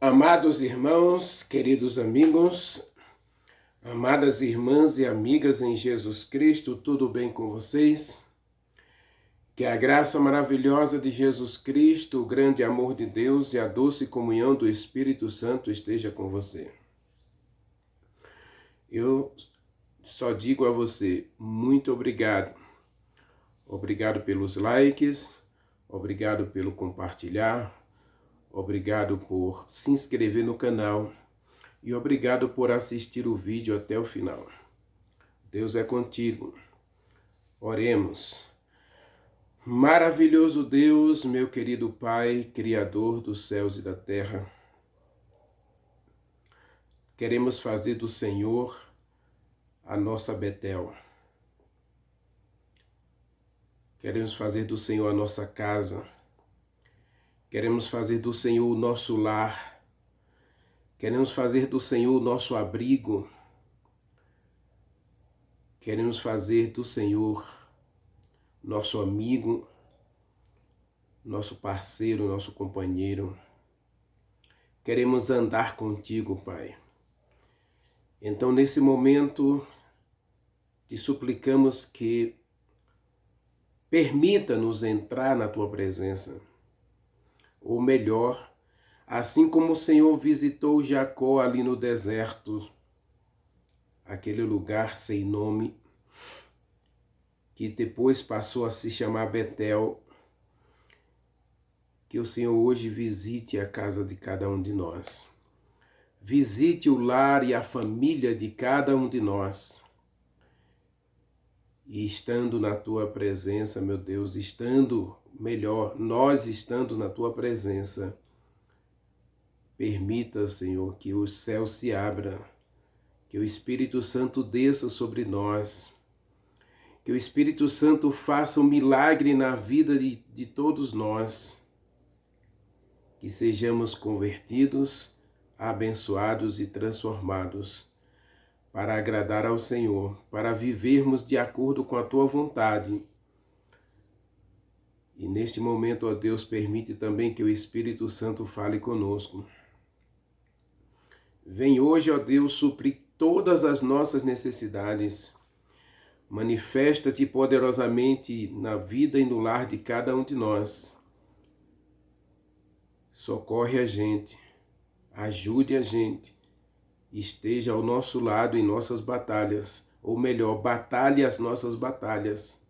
Amados irmãos, queridos amigos, amadas irmãs e amigas em Jesus Cristo, tudo bem com vocês? Que a graça maravilhosa de Jesus Cristo, o grande amor de Deus e a doce comunhão do Espírito Santo esteja com você. Eu só digo a você, muito obrigado. Obrigado pelos likes, obrigado pelo compartilhar, obrigado por se inscrever no canal e obrigado por assistir o vídeo até o final. Deus é contigo. Oremos. Maravilhoso Deus, meu querido Pai, Criador dos céus e da terra, queremos fazer do Senhor a nossa Betel. Queremos fazer do Senhor a nossa casa. Queremos fazer do Senhor o nosso lar. Queremos fazer do Senhor o nosso abrigo. Queremos fazer do Senhor nosso amigo, nosso parceiro, nosso companheiro. Queremos andar contigo, Pai. Então, nesse momento, te suplicamos que permita-nos entrar na tua presença. Ou melhor, assim como o Senhor visitou Jacó ali no deserto, aquele lugar sem nome, que depois passou a se chamar Betel, que o Senhor hoje visite a casa de cada um de nós. Visite o lar e a família de cada um de nós. E estando na tua presença, meu Deus, nós estando na tua presença, permita, Senhor, que o céu se abra, que o Espírito Santo desça sobre nós, que o Espírito Santo faça um milagre na vida de todos nós, que sejamos convertidos, abençoados e transformados para agradar ao Senhor, para vivermos de acordo com a tua vontade. E neste momento, ó Deus, permite também que o Espírito Santo fale conosco. Vem hoje, ó Deus, suprir todas as nossas necessidades. Manifesta-te poderosamente na vida e no lar de cada um de nós. Socorre a gente, ajude a gente, esteja ao nosso lado em nossas batalhas, ou melhor, batalhe as nossas batalhas,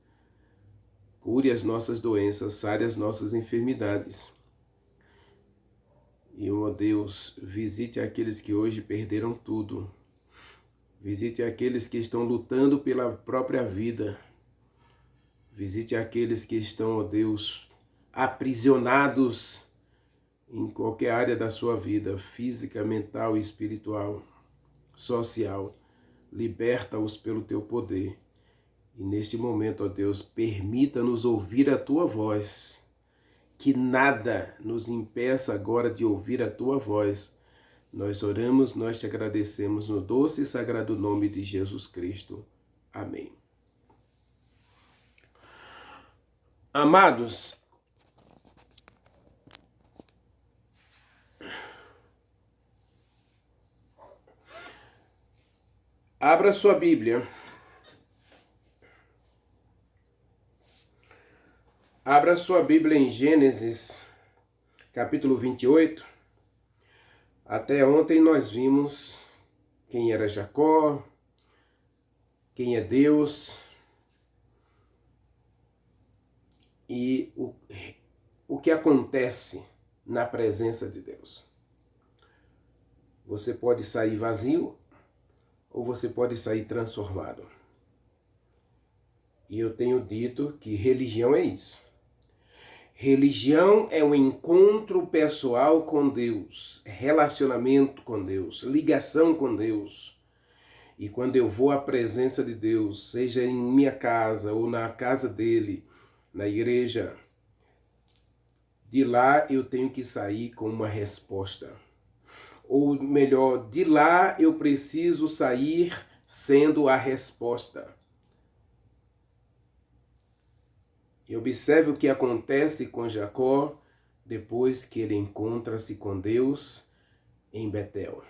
cure as nossas doenças, sare as nossas enfermidades. E, ó Deus, visite aqueles que hoje perderam tudo. Visite aqueles que estão lutando pela própria vida. Visite aqueles que estão, ó Deus, aprisionados em qualquer área da sua vida, física, mental, espiritual, social. Liberta-os pelo teu poder. E neste momento, ó Deus, permita-nos ouvir a tua voz. Que nada nos impeça agora de ouvir a tua voz. Nós oramos, nós te agradecemos no doce e sagrado nome de Jesus Cristo. Amém. Amados, abra sua Bíblia. Abra sua Bíblia em Gênesis, capítulo 28. Até ontem nós vimos quem era Jacó, quem é Deus e o que acontece na presença de Deus. Você pode sair vazio ou você pode sair transformado. E eu tenho dito que religião é isso. Religião é um encontro pessoal com Deus, relacionamento com Deus, ligação com Deus. E quando eu vou à presença de Deus, seja em minha casa ou na casa dele, na igreja, de lá eu tenho que sair com uma resposta. Ou melhor, de lá eu preciso sair sendo a resposta. E observe o que acontece com Jacó depois que ele encontra-se com Deus em Betel.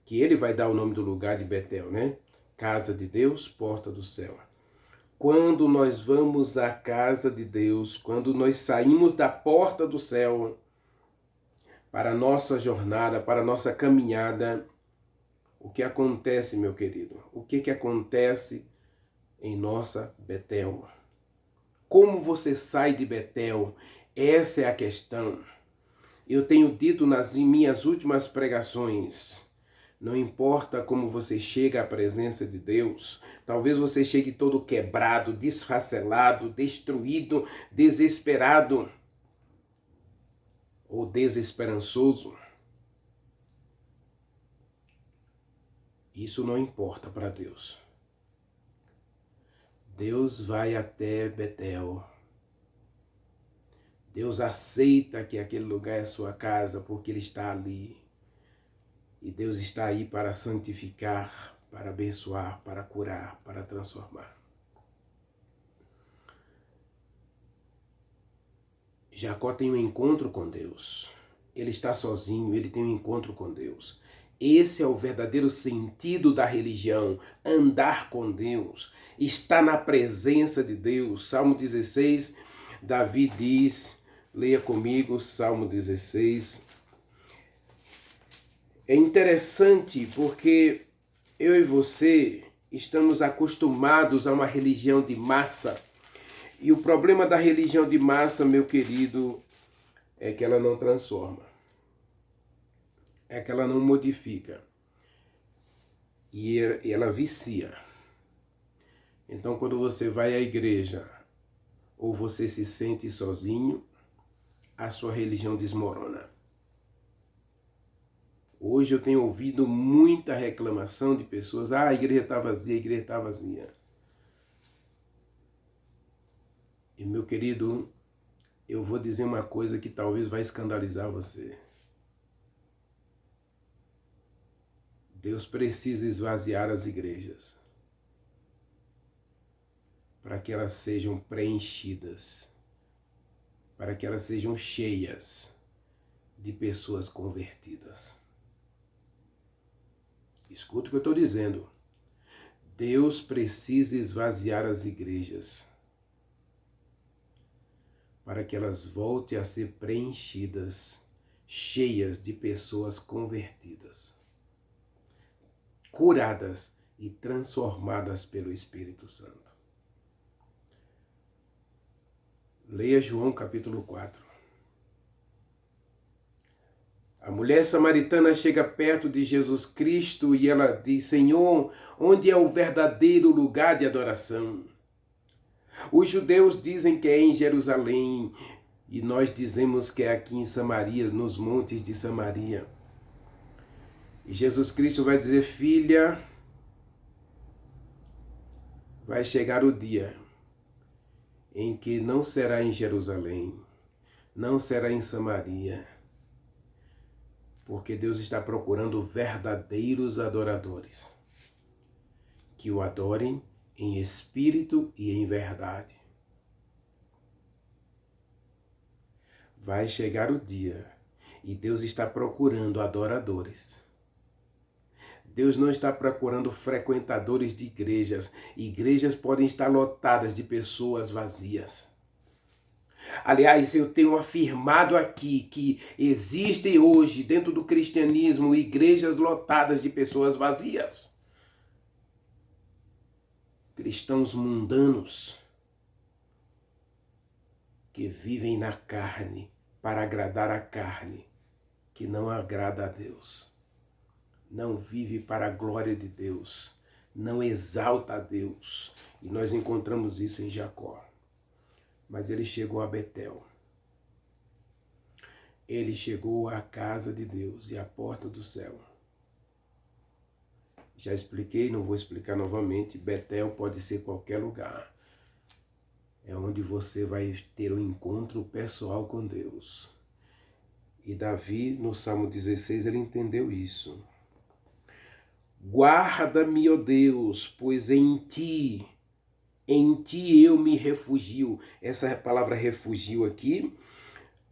Que ele vai dar o nome do lugar de Betel, né? Casa de Deus, porta do céu. Quando nós vamos à casa de Deus, quando nós saímos da porta do céu para a nossa jornada, para a nossa caminhada, o que acontece, meu querido? O que acontece em nossa Betel? Como você sai de Betel? Essa é a questão. Eu tenho dito nas minhas últimas pregações, não importa como você chega à presença de Deus, talvez você chegue todo quebrado, desfacelado, destruído, desesperado ou desesperançoso. Isso não importa para Deus. Deus vai até Betel. Deus aceita que aquele lugar é sua casa porque Ele está ali. E Deus está aí para santificar, para abençoar, para curar, para transformar. Jacó tem um encontro com Deus. Ele está sozinho, ele tem um encontro com Deus. Esse é o verdadeiro sentido da religião, andar com Deus, estar na presença de Deus. Salmo 16, Davi diz, leia comigo, Salmo 16. É interessante porque eu e você estamos acostumados a uma religião de massa. E o problema da religião de massa, meu querido, é que ela não transforma. É que ela não modifica. E ela vicia. Então, quando você vai à igreja ou você se sente sozinho, a sua religião desmorona. Hoje eu tenho ouvido muita reclamação de pessoas, a igreja está vazia, a igreja está vazia. E meu querido, eu vou dizer uma coisa que talvez vai escandalizar você. Deus precisa esvaziar as igrejas para que elas sejam preenchidas, para que elas sejam cheias de pessoas convertidas. Escuta o que eu estou dizendo. Deus precisa esvaziar as igrejas para que elas voltem a ser preenchidas, cheias de pessoas convertidas, curadas e transformadas pelo Espírito Santo. Leia João capítulo 4. A mulher samaritana chega perto de Jesus Cristo e ela diz, Senhor, onde é o verdadeiro lugar de adoração? Os judeus dizem que é em Jerusalém e nós dizemos que é aqui em Samaria, nos montes de Samaria. E Jesus Cristo vai dizer, filha, vai chegar o dia em que não será em Jerusalém, não será em Samaria, porque Deus está procurando verdadeiros adoradores, que o adorem em espírito e em verdade. Vai chegar o dia e Deus está procurando adoradores. Deus não está procurando frequentadores de igrejas. Igrejas podem estar lotadas de pessoas vazias. Aliás, eu tenho afirmado aqui que existem hoje, dentro do cristianismo, igrejas lotadas de pessoas vazias. Cristãos mundanos que vivem na carne para agradar a carne, que não agrada a Deus. Não vive para a glória de Deus, não exalta a Deus. E nós encontramos isso em Jacó. Mas ele chegou a Betel. Ele chegou à casa de Deus e à porta do céu. Já expliquei, não vou explicar novamente. Betel pode ser qualquer lugar. É onde você vai ter um encontro pessoal com Deus. E Davi, no Salmo 16, ele entendeu isso. Guarda-me, ó Deus, pois em ti eu me refugio. Essa palavra refugio aqui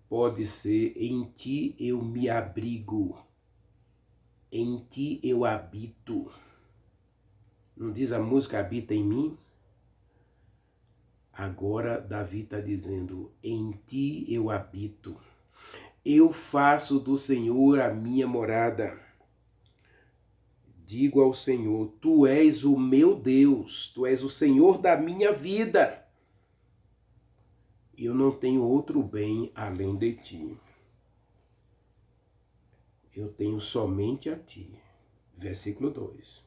pode ser em ti eu me abrigo. em ti eu habito. Não diz a música habita em mim? Agora Davi está dizendo, em ti eu habito. Eu faço do Senhor a minha morada. Digo ao Senhor, tu és o meu Deus, tu és o Senhor da minha vida. Eu não tenho outro bem além de ti. Eu tenho somente a ti. Versículo 2.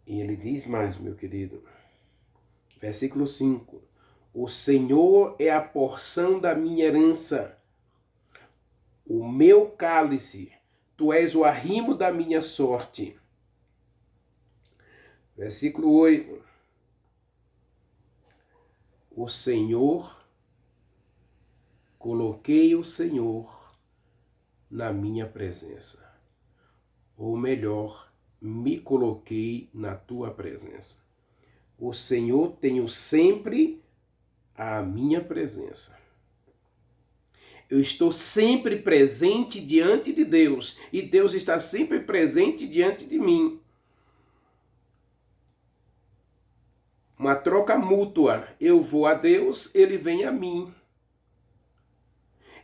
E ele diz mais, meu querido. Versículo 5. O Senhor é a porção da minha herança, o meu cálice, tu és o arrimo da minha sorte. Versículo 8. O Senhor, coloquei o Senhor na minha presença. Ou melhor, me coloquei na tua presença. O Senhor tenho sempre a minha presença. Eu estou sempre presente diante de Deus e Deus está sempre presente diante de mim. Uma troca mútua. Eu vou a Deus, Ele vem a mim.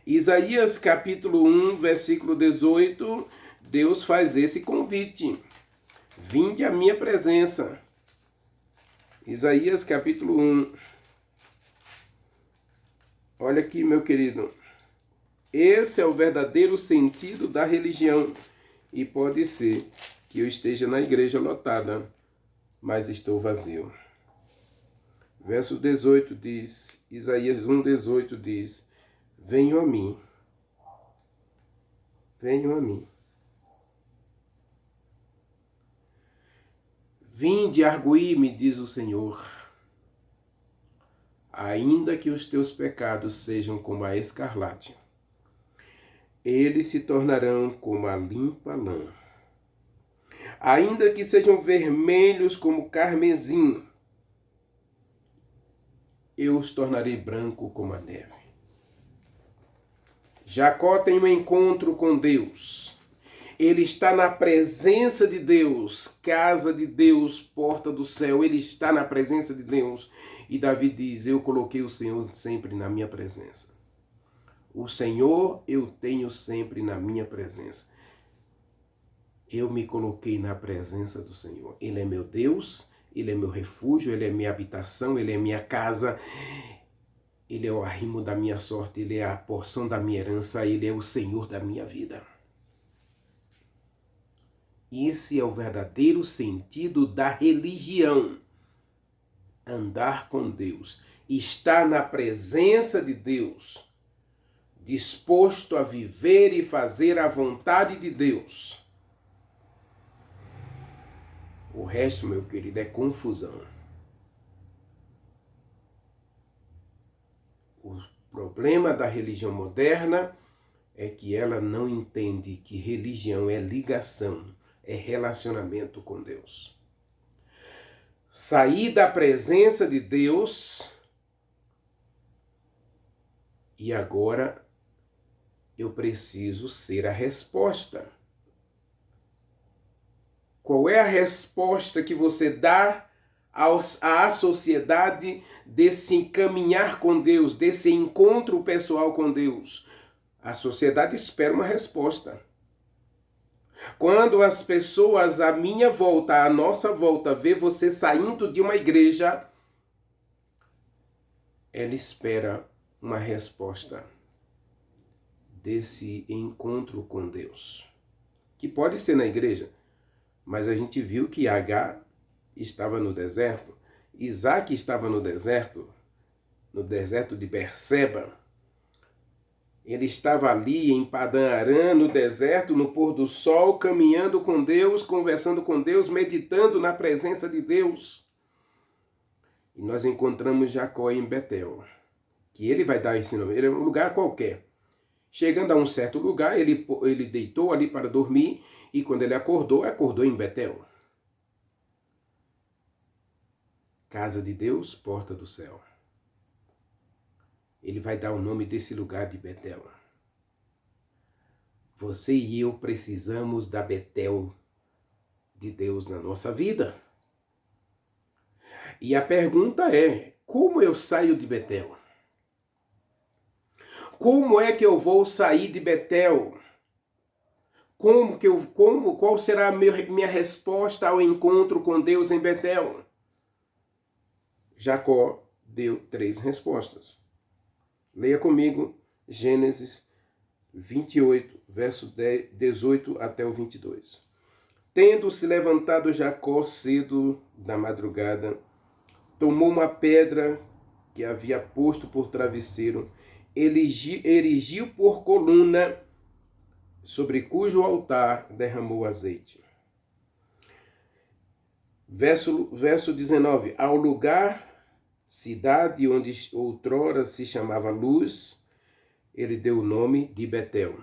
Isaías capítulo 1, versículo 18, Deus faz esse convite. Vinde à minha presença. Isaías capítulo 1. Olha aqui, meu querido. Esse é o verdadeiro sentido da religião. E pode ser que eu esteja na igreja lotada, mas estou vazio. Verso 18 diz, Isaías 1,18 diz, venham a mim. Venham a mim. Vinde arguir-me, diz o Senhor. Ainda que os teus pecados sejam como a escarlate, eles se tornarão como a limpa lã. Ainda que sejam vermelhos como carmesim, eu os tornarei branco como a neve. Jacó tem um encontro com Deus. Ele está na presença de Deus, casa de Deus, porta do céu. Ele está na presença de Deus. E Davi diz, eu coloquei o Senhor sempre na minha presença. O Senhor eu tenho sempre na minha presença. Eu me coloquei na presença do Senhor. Ele é meu Deus, Ele é meu refúgio, Ele é minha habitação, Ele é minha casa. Ele é o arrimo da minha sorte, Ele é a porção da minha herança, Ele é o Senhor da minha vida. Esse é o verdadeiro sentido da religião. Andar com Deus, estar na presença de Deus, disposto a viver e fazer a vontade de Deus. O resto, meu querido, é confusão. O problema da religião moderna é que ela não entende que religião é ligação, é relacionamento com Deus. Sair da presença de Deus e agora eu preciso ser a resposta. Qual é a resposta que você dá à sociedade desse caminhar com Deus, desse encontro pessoal com Deus? A sociedade espera uma resposta. Quando as pessoas à minha volta, à nossa volta, vê você saindo de uma igreja, ela espera uma resposta desse encontro com Deus. Que pode ser na igreja, mas a gente viu que Agar estava no deserto, Isaac estava no deserto de Berseba. Ele estava ali em Padã Arã, no deserto, no pôr do sol, caminhando com Deus, conversando com Deus, meditando na presença de Deus. E nós encontramos Jacó em Betel, que ele vai dar esse nome, ele é um lugar qualquer. Chegando a um certo lugar, ele deitou ali para dormir, e quando ele acordou em Betel. Casa de Deus, porta do céu. ele vai dar o nome desse lugar de Betel. Você e eu precisamos da Betel de Deus na nossa vida. E a pergunta é, como eu saio de Betel? Como é que eu vou sair de Betel? Qual será a minha resposta ao encontro com Deus em Betel? Jacó deu 3 respostas. Leia comigo Gênesis 28, verso 18 até o 22. Tendo se levantado Jacó cedo da madrugada, tomou uma pedra que havia posto por travesseiro, erigiu por coluna, sobre cujo altar derramou azeite. Verso 19. Ao lugar, cidade onde outrora se chamava Luz, ele deu o nome de Betel.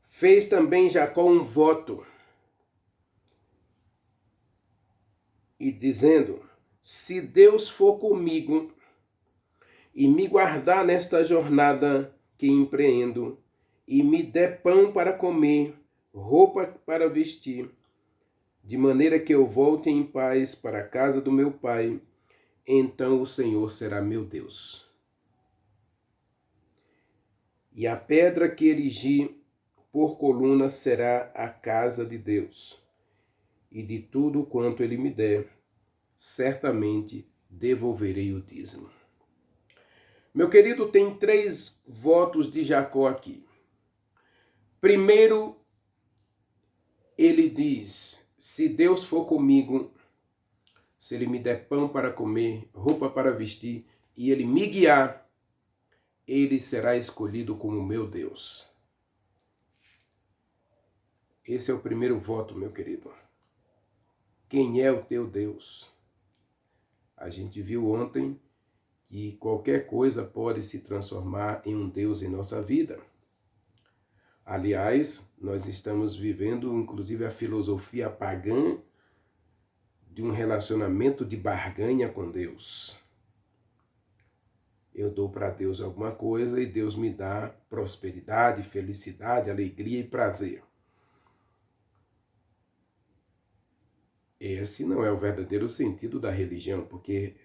Fez também Jacó um voto, e dizendo, se Deus for comigo e me guardar nesta jornada que empreendo, e me der pão para comer, roupa para vestir, de maneira que eu volte em paz para a casa do meu pai, então o Senhor será meu Deus. E a pedra que erigi por coluna será a casa de Deus, e de tudo quanto ele me der, certamente devolverei o dízimo. Meu querido, tem 3 votos de Jacó aqui. Primeiro, ele diz, se Deus for comigo, se ele me der pão para comer, roupa para vestir, e ele me guiar, ele será escolhido como meu Deus. Esse é o primeiro voto, meu querido. Quem é o teu Deus? A gente viu ontem que qualquer coisa pode se transformar em um Deus em nossa vida. Aliás, nós estamos vivendo, inclusive, a filosofia pagã de um relacionamento de barganha com Deus. Eu dou para Deus alguma coisa e Deus me dá prosperidade, felicidade, alegria e prazer. Esse não é o verdadeiro sentido da religião, porque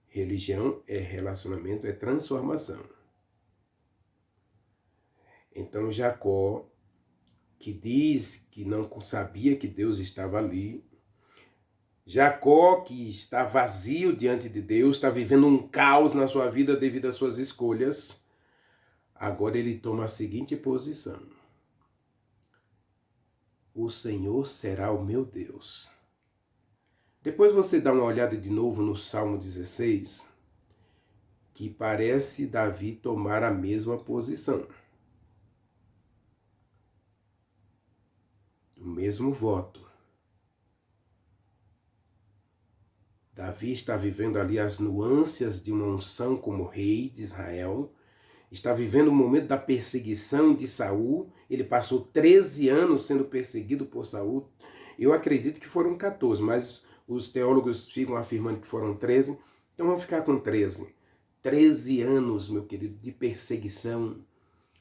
religião é relacionamento, é transformação. Então Jacó, que diz que não sabia que Deus estava ali, Jacó, que está vazio diante de Deus, está vivendo um caos na sua vida devido às suas escolhas, agora ele toma a seguinte posição: o Senhor será o meu Deus. Depois você dá uma olhada de novo no Salmo 16, que parece Davi tomar a mesma posição. O mesmo voto. Davi está vivendo ali as nuances de uma unção como rei de Israel. Está vivendo o momento da perseguição de Saul. Ele passou 13 anos sendo perseguido por Saul. Eu acredito que foram 14, mas os teólogos ficam afirmando que foram 13. Então vamos ficar com 13. 13 anos, meu querido, de perseguição.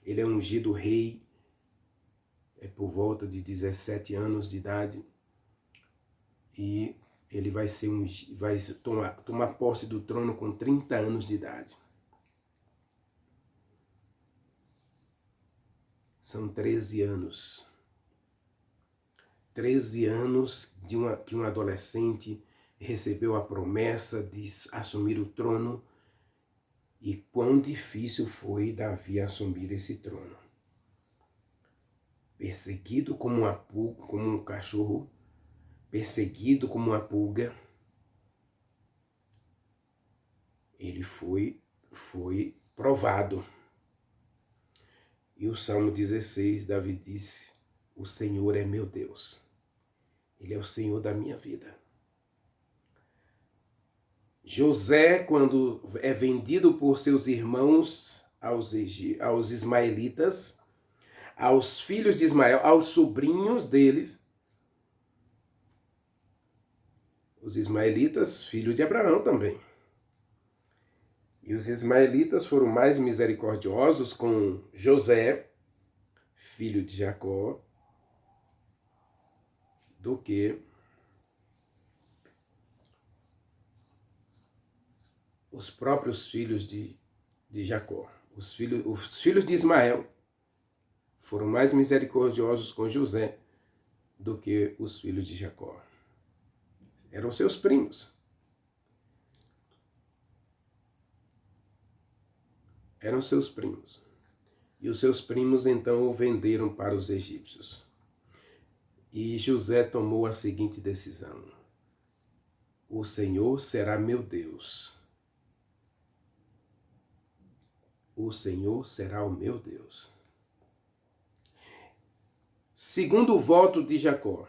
Ele é ungido rei. É por volta de 17 anos de idade. E ele vai tomar posse do trono com 30 anos de idade. São 13 anos. 13 anos que um adolescente recebeu a promessa de assumir o trono. E quão difícil foi Davi assumir esse trono. Perseguido como um cachorro, perseguido como uma pulga, ele foi provado. E o Salmo 16, Davi disse, o Senhor é meu Deus. Ele é o Senhor da minha vida. José, quando é vendido por seus irmãos aos ismaelitas, aos filhos de Ismael, aos sobrinhos deles, os ismaelitas, filhos de Abraão também. E os ismaelitas foram mais misericordiosos com José, filho de Jacó, do que os próprios filhos de Jacó. Os filhos de Ismael foram mais misericordiosos com José do que os filhos de Jacó. Eram seus primos. Eram seus primos. E os seus primos então o venderam para os egípcios. E José tomou a seguinte decisão: o Senhor será meu Deus. O Senhor será o meu Deus. Segundo o voto de Jacó,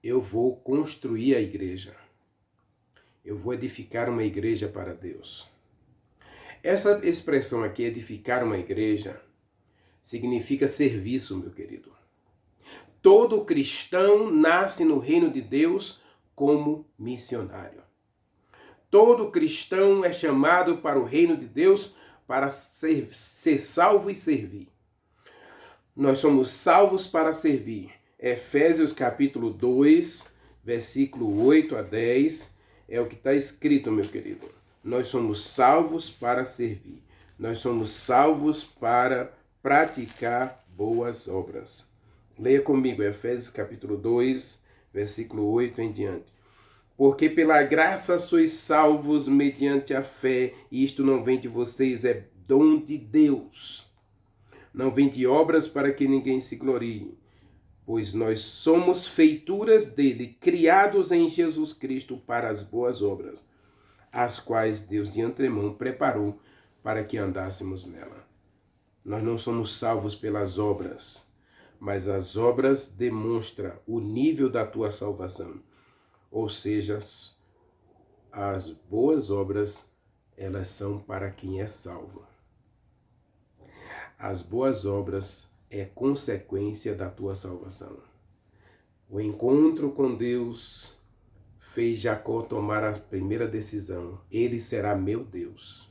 eu vou construir a igreja. Eu vou edificar uma igreja para Deus. Essa expressão aqui, edificar uma igreja, significa serviço, meu querido. Todo cristão nasce no reino de Deus como missionário. Todo cristão é chamado para o reino de Deus para ser salvo e servir. Nós somos salvos para servir. Efésios capítulo 2, versículo 8 a 10, é o que está escrito, meu querido. Nós somos salvos para servir. Nós somos salvos para praticar boas obras. Leia comigo, Efésios capítulo 2, versículo 8 em diante. Porque pela graça sois salvos mediante a fé, e isto não vem de vocês, é dom de Deus. Não vem de obras para que ninguém se glorie, pois nós somos feituras dele, criados em Jesus Cristo para as boas obras, as quais Deus de antemão preparou para que andássemos nela. Nós não somos salvos pelas obras, mas as obras demonstram o nível da tua salvação. Ou seja, as boas obras, elas são para quem é salvo. As boas obras é consequência da tua salvação. O encontro com Deus fez Jacó tomar a primeira decisão. Ele será meu Deus.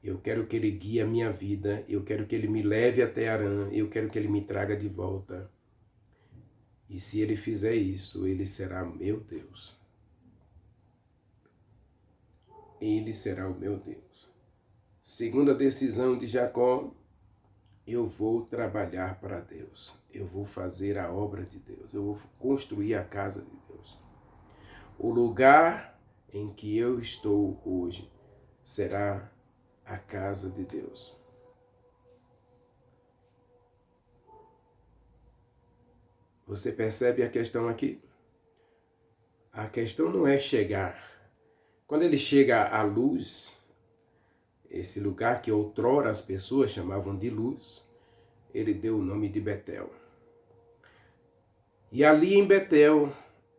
Eu quero que ele guie a minha vida. Eu quero que ele me leve até Harã. Eu quero que ele me traga de volta. E se ele fizer isso, ele será meu Deus. Ele será o meu Deus. Segunda decisão de Jacó: eu vou trabalhar para Deus. Eu vou fazer a obra de Deus. Eu vou construir a casa de Deus. O lugar em que eu estou hoje será a casa de Deus. Você percebe a questão aqui? A questão não é chegar. Quando ele chega à luz, esse lugar que outrora as pessoas chamavam de luz, ele deu o nome de Betel. E ali em Betel,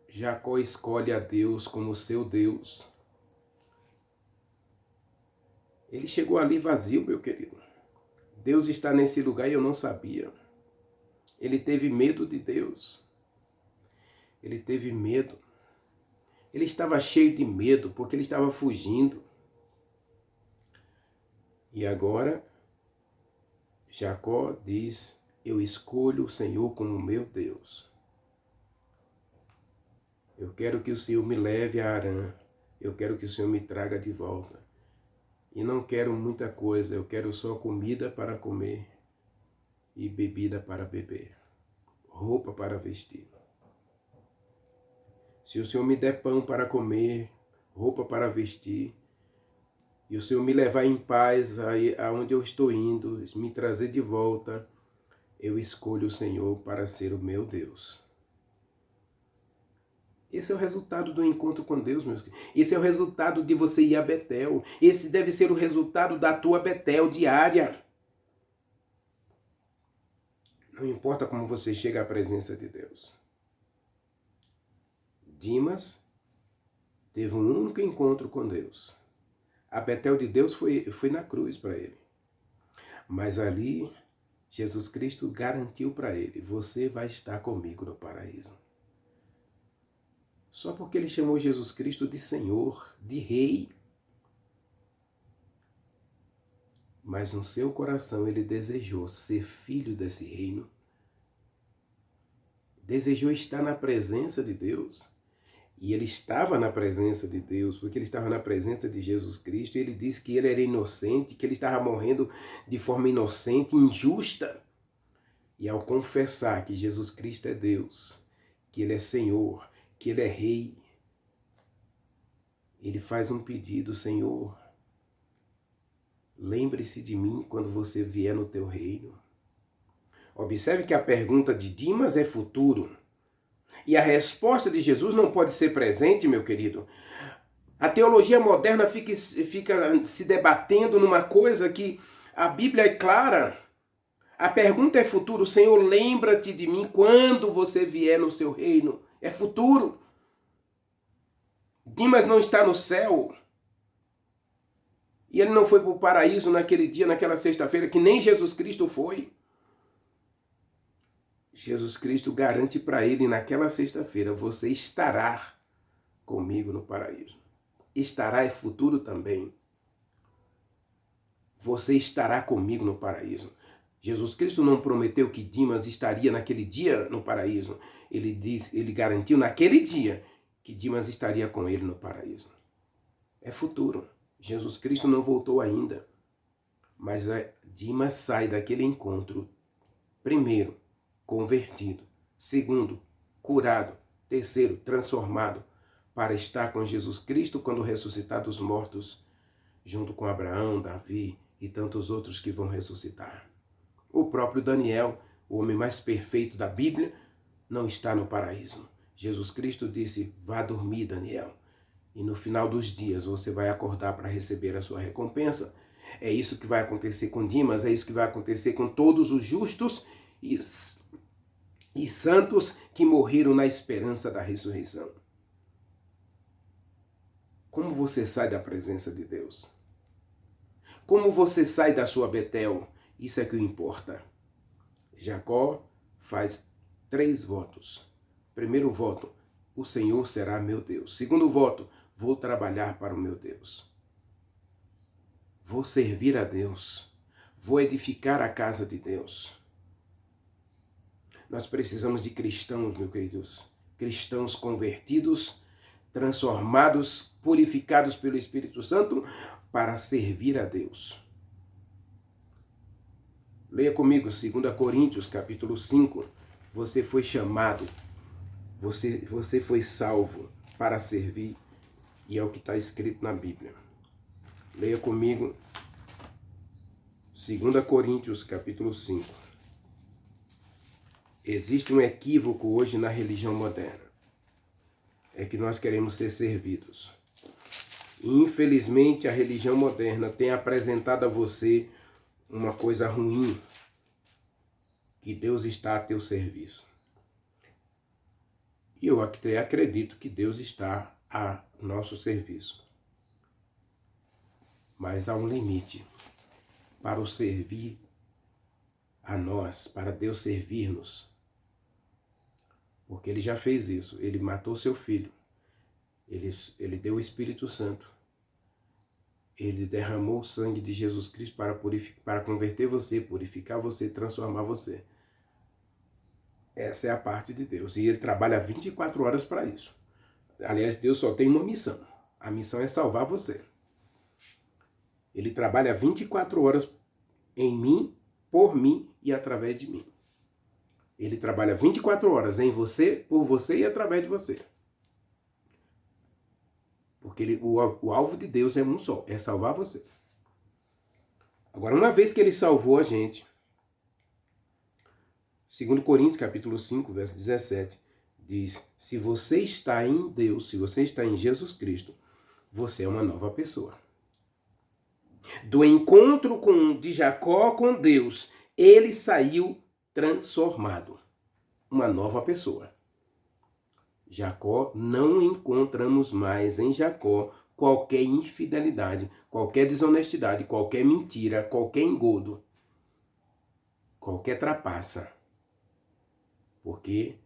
Jacó escolhe a Deus como seu Deus. Ele chegou ali vazio, meu querido. Deus está nesse lugar e eu não sabia. Ele teve medo de Deus. Ele teve medo. Ele estava cheio de medo porque ele estava fugindo. E agora, Jacó diz: eu escolho o Senhor como meu Deus. Eu quero que o Senhor me leve a Harã. Eu quero que o Senhor me traga de volta. E não quero muita coisa, eu quero só comida para comer e bebida para beber, roupa para vestir. Se o Senhor me der pão para comer, roupa para vestir, e o Senhor me levar em paz aonde eu estou indo, me trazer de volta, eu escolho o Senhor para ser o meu Deus. Esse é o resultado do encontro com Deus, meus queridos. Esse é o resultado de você ir a Betel. Esse deve ser o resultado da tua Betel diária. Não importa como você chega à presença de Deus. Dimas teve um único encontro com Deus. A Betel de Deus foi na cruz para ele. Mas ali, Jesus Cristo garantiu para ele: você vai estar comigo no paraíso. só porque ele chamou Jesus Cristo de Senhor, de Rei. Mas no seu coração ele desejou ser filho desse reino. Desejou estar na presença de Deus. E ele estava na presença de Deus, porque ele estava na presença de Jesus Cristo. E ele disse que ele era inocente, que ele estava morrendo de forma inocente, injusta. E ao confessar que Jesus Cristo é Deus, que ele é Senhor, que ele é Rei, ele faz um pedido: Senhor, lembre-se de mim quando você vier no teu reino. Observe que a pergunta de Dimas é futuro. E a resposta de Jesus não pode ser presente, meu querido. A teologia moderna fica se debatendo numa coisa que a Bíblia é clara. A pergunta é futuro. Senhor, lembra-te de mim quando você vier no seu reino. É futuro. Dimas não está no céu. E ele não foi para o paraíso naquele dia, naquela sexta-feira, que nem Jesus Cristo foi. Jesus Cristo garante para ele naquela sexta-feira: você estará comigo no paraíso. Estará é futuro também. Você estará comigo no paraíso. Jesus Cristo não prometeu que Dimas estaria naquele dia no paraíso. Ele garantiu naquele dia que Dimas estaria com ele no paraíso. É futuro. Jesus Cristo não voltou ainda. Mas Dimas sai daquele encontro, primeiro, convertido. Segundo, curado. Terceiro, transformado, para estar com Jesus Cristo quando ressuscitar dos mortos, junto com Abraão, Davi e tantos outros que vão ressuscitar. O próprio Daniel, o homem mais perfeito da Bíblia, não está no paraíso. Jesus Cristo disse: vá dormir, Daniel, e no final dos dias você vai acordar para receber a sua recompensa. É isso que vai acontecer com Dimas, é isso que vai acontecer com todos os justos e santos que morreram na esperança da ressurreição. Como você sai da presença de Deus? Como você sai da sua Betel? Isso é que importa. Jacó faz 3 votos. Primeiro voto: o Senhor será meu Deus. Segundo voto: vou trabalhar para o meu Deus. Vou servir a Deus. Vou edificar a casa de Deus. Nós precisamos de cristãos, meus queridos. Cristãos convertidos, transformados, purificados pelo Espírito Santo para servir a Deus. Leia comigo 2 Coríntios, capítulo 5. Você foi chamado, você foi salvo para servir, e é o que está escrito na Bíblia. Leia comigo 2 Coríntios, capítulo 5. Existe um equívoco hoje na religião moderna. É que nós queremos ser servidos. E, infelizmente, a religião moderna tem apresentado a você uma coisa ruim, que Deus está a teu serviço. E eu até acredito que Deus está a nosso serviço. Mas há um limite para o servir a nós, para Deus servir-nos. Porque ele já fez isso. Ele matou seu filho. Ele deu o Espírito Santo. Ele derramou o sangue de Jesus Cristo para converter você, purificar você, transformar você. Essa é a parte de Deus. E ele trabalha 24 horas para isso. Aliás, Deus só tem uma missão. A missão é salvar você. Ele trabalha 24 horas em mim, por mim e através de mim. Ele trabalha 24 horas em você, por você e através de você. Porque o alvo de Deus é um só, é salvar você. Agora, uma vez que ele salvou a gente, 2 Coríntios, capítulo 5, verso 17, diz: se você está em Deus, se você está em Jesus Cristo, você é uma nova pessoa. Do encontro de Jacó com Deus, ele saiu transformado. Uma nova pessoa. Jacó, não encontramos mais em Jacó qualquer infidelidade, qualquer desonestidade, qualquer mentira, qualquer engodo, qualquer trapaça. Porque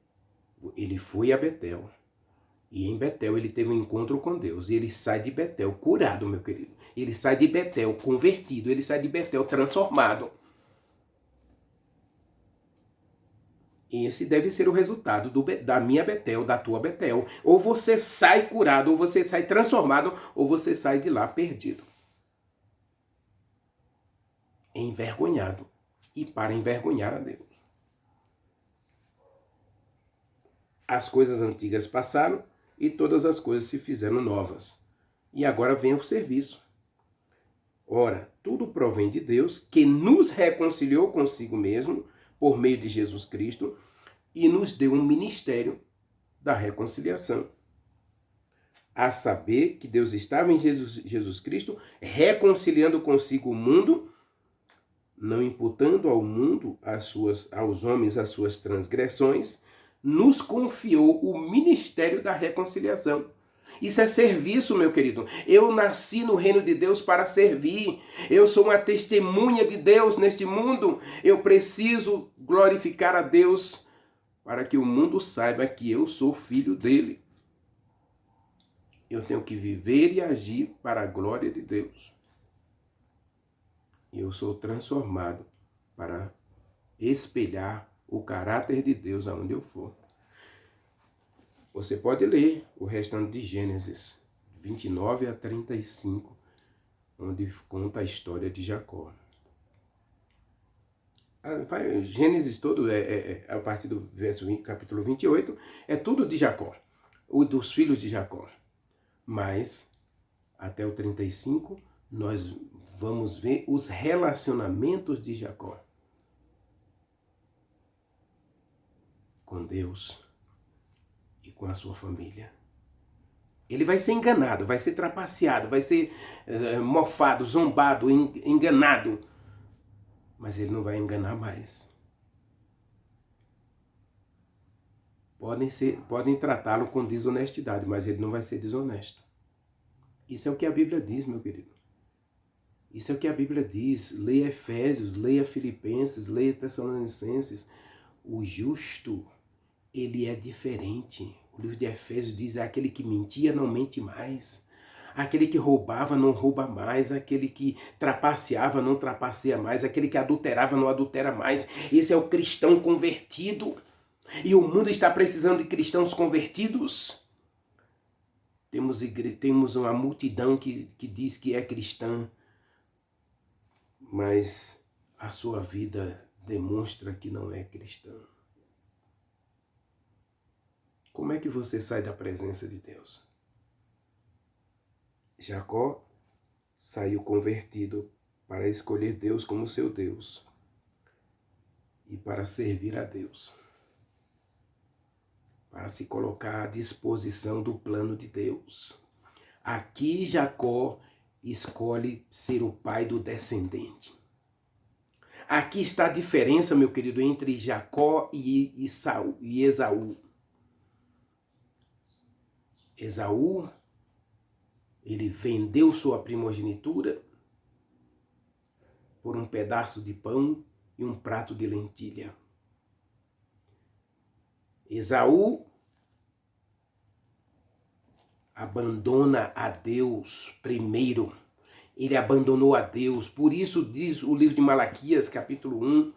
ele foi a Betel. E em Betel ele teve um encontro com Deus. E ele sai de Betel curado, meu querido. Ele sai de Betel convertido. Ele sai de Betel transformado. Esse deve ser o resultado da minha Betel, da tua Betel. Ou você sai curado, ou você sai transformado, ou você sai de lá perdido. Envergonhado. E para envergonhar a Deus. As coisas antigas passaram e todas as coisas se fizeram novas. E agora vem o serviço. Ora, tudo provém de Deus, que nos reconciliou consigo mesmo, por meio de Jesus Cristo, e nos deu um ministério da reconciliação. A saber que Deus estava em Jesus Cristo, reconciliando consigo o mundo, não imputando ao mundo, aos homens, as suas transgressões, nos confiou o ministério da reconciliação. Isso é serviço, meu querido. Eu nasci no reino de Deus para servir. Eu sou uma testemunha de Deus neste mundo. Eu preciso glorificar a Deus para que o mundo saiba que eu sou filho dele. Eu tenho que viver e agir para a glória de Deus. Eu sou transformado para espelhar o caráter de Deus aonde eu for. Você pode ler o restante de Gênesis 29 a 35, onde conta a história de Jacó. Gênesis todo, a partir do capítulo 28, é tudo de Jacó, dos filhos de Jacó. Mas, até o 35, nós vamos ver os relacionamentos de Jacó com Deus e com a sua família. Ele vai ser enganado, vai ser trapaceado, vai ser mofado, zombado, enganado. Mas ele não vai enganar mais. Podem tratá-lo com desonestidade, mas ele não vai ser desonesto. Isso é o que a Bíblia diz, meu querido. Isso é o que a Bíblia diz. Leia Efésios, leia Filipenses, leia Tessalonicenses. O justo, ele é diferente. O livro de Efésios diz, é aquele que mentia, não mente mais. Aquele que roubava, não rouba mais. Aquele que trapaceava, não trapaceia mais. Aquele que adulterava, não adultera mais. Esse é o cristão convertido. E o mundo está precisando de cristãos convertidos. Temos uma multidão que diz que é cristã, mas a sua vida demonstra que não é cristã. Como é que você sai da presença de Deus? Jacó saiu convertido para escolher Deus como seu Deus e para servir a Deus, para se colocar à disposição do plano de Deus. Aqui Jacó escolhe ser o pai do descendente. Aqui está a diferença, meu querido, entre Jacó e Esaú. Esaú, ele vendeu sua primogenitura por um pedaço de pão e um prato de lentilha. Esaú abandona a Deus primeiro. Ele abandonou a Deus. Por isso diz o livro de Malaquias, capítulo 1,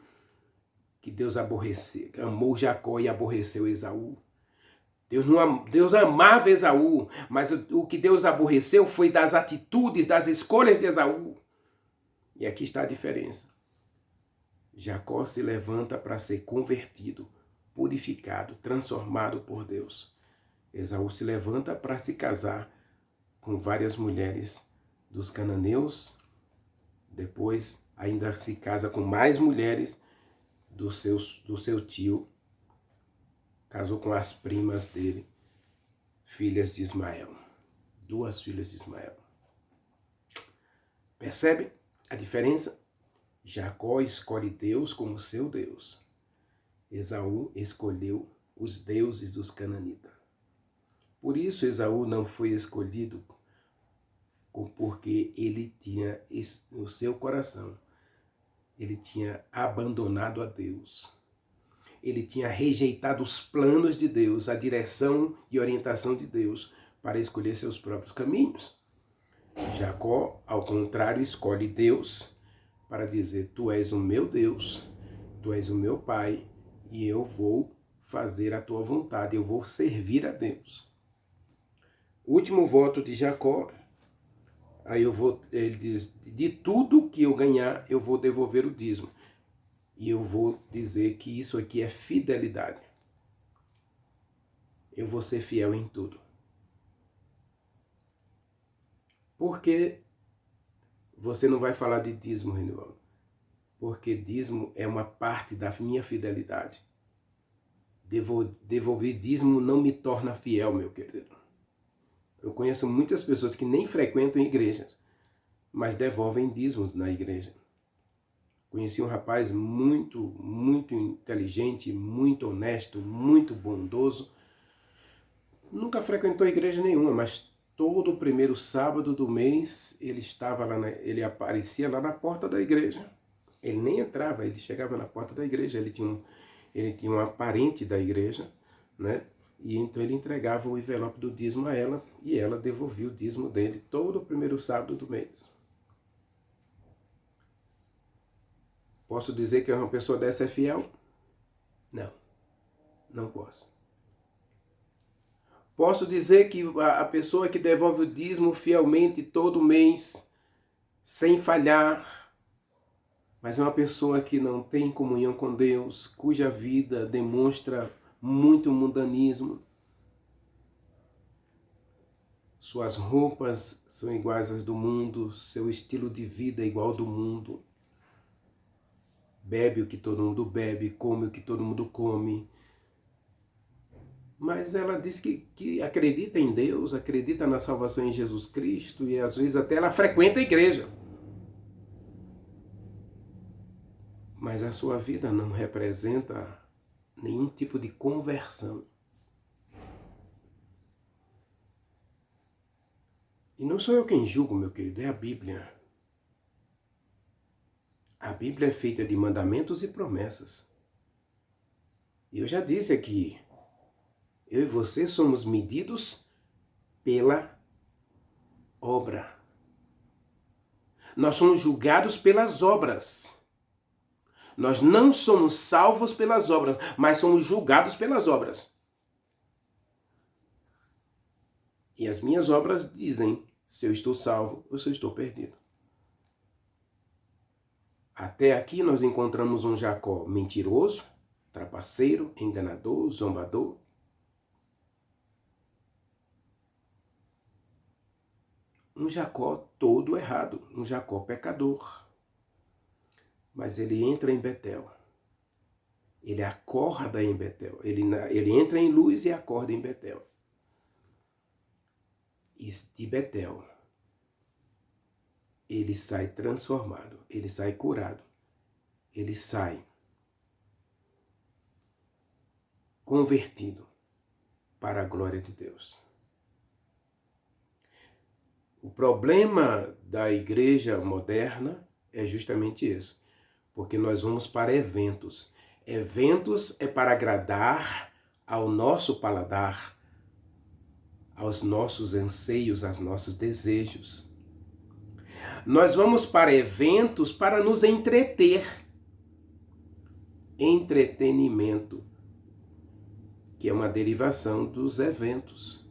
que Deus amou Jacó e aborreceu Esaú. Deus amava Esaú, mas o que Deus aborreceu foi das atitudes, das escolhas de Esaú. E aqui está a diferença. Jacó se levanta para ser convertido, purificado, transformado por Deus. Esaú se levanta para se casar com várias mulheres dos cananeus, depois ainda se casa com mais mulheres do seu tio, casou com as primas dele, filhas de Ismael, 2 filhas de Ismael. Percebe a diferença? Jacó escolhe Deus como seu Deus. Esaú escolheu os deuses dos cananitas. Por isso Esaú não foi escolhido, porque ele tinha no seu coração, ele tinha abandonado a Deus. ele tinha rejeitado os planos de Deus, a direção e orientação de Deus para escolher seus próprios caminhos. Jacó, ao contrário, escolhe Deus para dizer: tu és o meu Deus, tu és o meu Pai, e eu vou fazer a tua vontade, eu vou servir a Deus. O último voto de Jacó, ele diz: de tudo que eu ganhar, eu vou devolver o dízimo. E eu vou dizer que isso aqui é fidelidade. Eu vou ser fiel em tudo. Por que você não vai falar de dízimo, Renivaldo? Porque dízimo é uma parte da minha fidelidade. Devolver dízimo não me torna fiel, meu querido. Eu conheço muitas pessoas que nem frequentam igrejas, mas devolvem dízimos na igreja. Conheci um rapaz muito inteligente, muito honesto, muito bondoso. Nunca frequentou igreja nenhuma, mas todo primeiro sábado do mês ele aparecia lá na porta da igreja. Ele nem entrava, ele chegava na porta da igreja. Ele tinha um parente da igreja, né? E então ele entregava o envelope do dízimo a ela e ela devolvia o dízimo dele todo primeiro sábado do mês. Posso dizer que uma pessoa dessa é fiel? Não, não posso. Posso dizer que a pessoa que devolve o dízimo fielmente todo mês, sem falhar, mas é uma pessoa que não tem comunhão com Deus, cuja vida demonstra muito mundanismo. Suas roupas são iguais às do mundo, seu estilo de vida é igual ao do mundo. Bebe o que todo mundo bebe, come o que todo mundo come. Mas ela diz que acredita em Deus, acredita na salvação em Jesus Cristo e às vezes até ela frequenta a igreja. Mas a sua vida não representa nenhum tipo de conversão. E não sou eu quem julgo, meu querido, é a Bíblia. A Bíblia é feita de mandamentos e promessas. E eu já disse aqui, eu e você somos medidos pela obra. Nós somos julgados pelas obras. Nós não somos salvos pelas obras, mas somos julgados pelas obras. E as minhas obras dizem se eu estou salvo ou se eu estou perdido. Até aqui nós encontramos um Jacó mentiroso, trapaceiro, enganador, zombador. Um Jacó todo errado, um Jacó pecador. Mas ele entra em Betel. Ele acorda em Betel. Ele entra em luz e acorda em Betel. E de Betel, ele sai transformado, ele sai curado, ele sai convertido para a glória de Deus. O problema da igreja moderna é justamente isso, porque nós vamos para eventos. Eventos é para agradar ao nosso paladar, aos nossos anseios, aos nossos desejos. Nós vamos para eventos para nos entreter. Entretenimento, que é uma derivação dos eventos.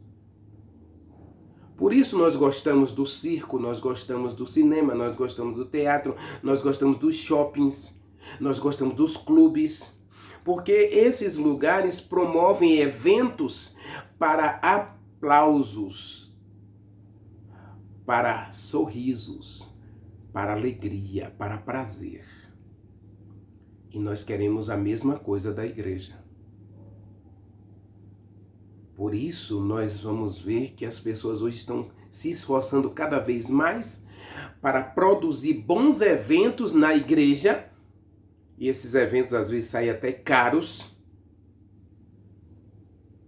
Por isso nós gostamos do circo, nós gostamos do cinema, nós gostamos do teatro, nós gostamos dos shoppings, nós gostamos dos clubes, porque esses lugares promovem eventos para aplausos, para sorrisos, para alegria, para prazer. E nós queremos a mesma coisa da igreja. Por isso, nós vamos ver que as pessoas hoje estão se esforçando cada vez mais para produzir bons eventos na igreja. E esses eventos, às vezes, saem até caros.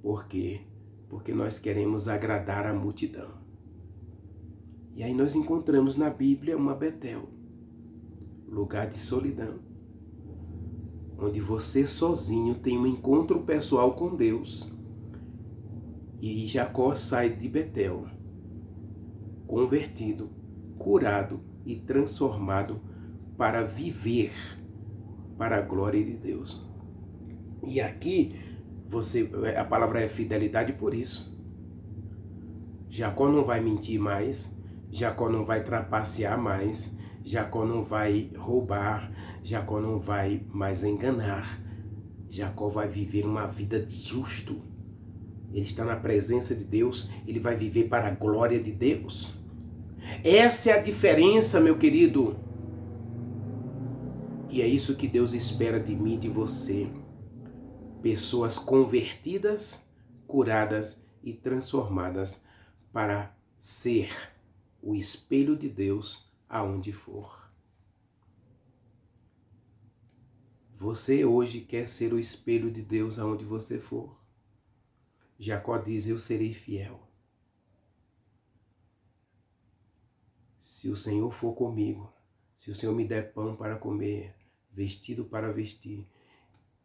Por quê? Porque nós queremos agradar a multidão. E aí nós encontramos na Bíblia uma Betel, lugar de solidão, onde você sozinho tem um encontro pessoal com Deus. E Jacó sai de Betel, convertido, curado e transformado para viver para a glória de Deus. E aqui a palavra é fidelidade por isso. Jacó não vai mentir mais, Jacó não vai trapacear mais, Jacó não vai roubar, Jacó não vai mais enganar. Jacó vai viver uma vida de justo. Ele está na presença de Deus, ele vai viver para a glória de Deus. Essa é a diferença, meu querido. E é isso que Deus espera de mim e de você. Pessoas convertidas, curadas e transformadas para ser o espelho de Deus aonde for. Você hoje quer ser o espelho de Deus aonde você for? Jacó diz, eu serei fiel. Se o Senhor for comigo, se o Senhor me der pão para comer, vestido para vestir,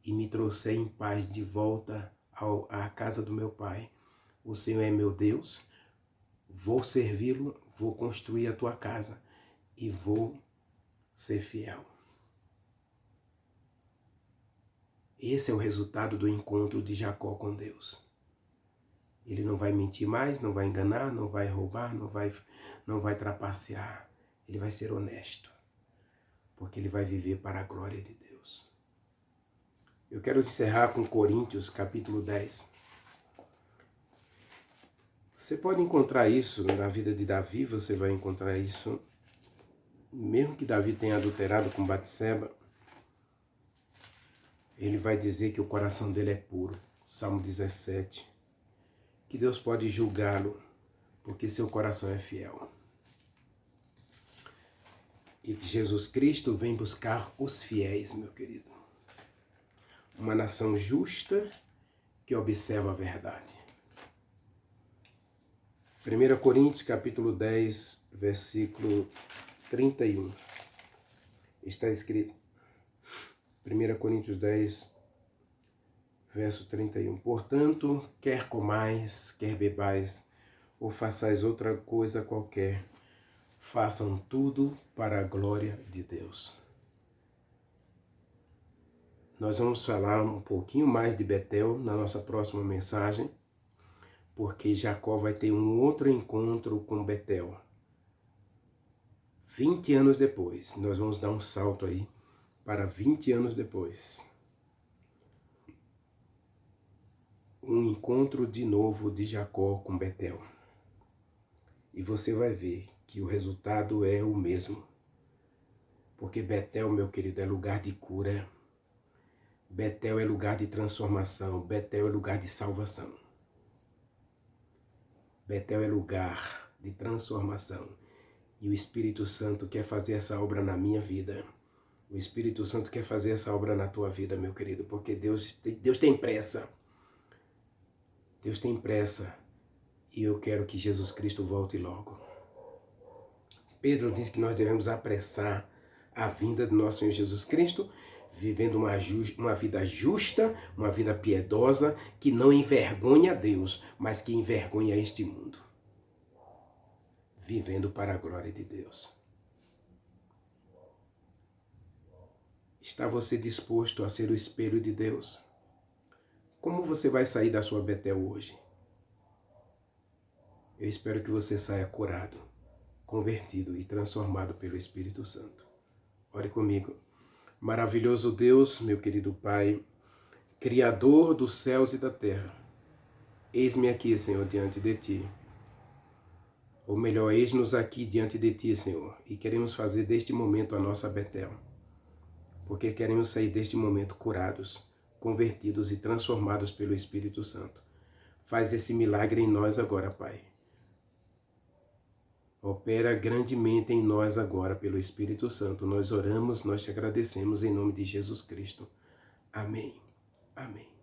e me trouxer em paz de volta à casa do meu pai, o Senhor é meu Deus, vou servi-lo, vou construir a tua casa e vou ser fiel. Esse é o resultado do encontro de Jacó com Deus. Ele não vai mentir mais, não vai enganar, não vai roubar, não vai trapacear. Ele vai ser honesto, porque ele vai viver para a glória de Deus. Eu quero encerrar com Coríntios, capítulo 10. Você pode encontrar isso na vida de Davi, você vai encontrar isso, mesmo que Davi tenha adulterado com Batseba, ele vai dizer que o coração dele é puro. Salmo 17. Que Deus pode julgá-lo, porque seu coração é fiel. E Jesus Cristo vem buscar os fiéis, meu querido. Uma nação justa que observa a verdade. 1 Coríntios capítulo 10, versículo 31. Está escrito. 1 Coríntios 10, verso 31. Portanto, quer comais, quer bebais, ou façais outra coisa qualquer, façam tudo para a glória de Deus. Nós vamos falar um pouquinho mais de Betel na nossa próxima mensagem, porque Jacó vai ter um outro encontro com Betel. 20 anos depois, nós vamos dar um salto aí para 20 anos depois. Um encontro de novo de Jacó com Betel. E você vai ver que o resultado é o mesmo. Porque Betel, meu querido, é lugar de cura. Betel é lugar de transformação. Betel é lugar de salvação. Betel é lugar de transformação. E o Espírito Santo quer fazer essa obra na minha vida. O Espírito Santo quer fazer essa obra na tua vida, meu querido. Porque Deus tem pressa. Deus tem pressa. E eu quero que Jesus Cristo volte logo. Pedro diz que nós devemos apressar a vinda do nosso Senhor Jesus Cristo, vivendo uma vida justa, uma vida piedosa, que não envergonha a Deus, mas que envergonha este mundo. Vivendo para a glória de Deus. Está você disposto a ser o espelho de Deus? Como você vai sair da sua Betel hoje? Eu espero que você saia curado, convertido e transformado pelo Espírito Santo. Ore comigo. Maravilhoso Deus, meu querido Pai, Criador dos céus e da terra, eis-me aqui, Senhor, diante de Ti. Ou melhor, eis-nos aqui diante de Ti, Senhor, e queremos fazer deste momento a nossa Betel, porque queremos sair deste momento curados, convertidos e transformados pelo Espírito Santo. Faz esse milagre em nós agora, Pai. Opera grandemente em nós agora pelo Espírito Santo. Nós oramos, nós te agradecemos em nome de Jesus Cristo. Amém. Amém.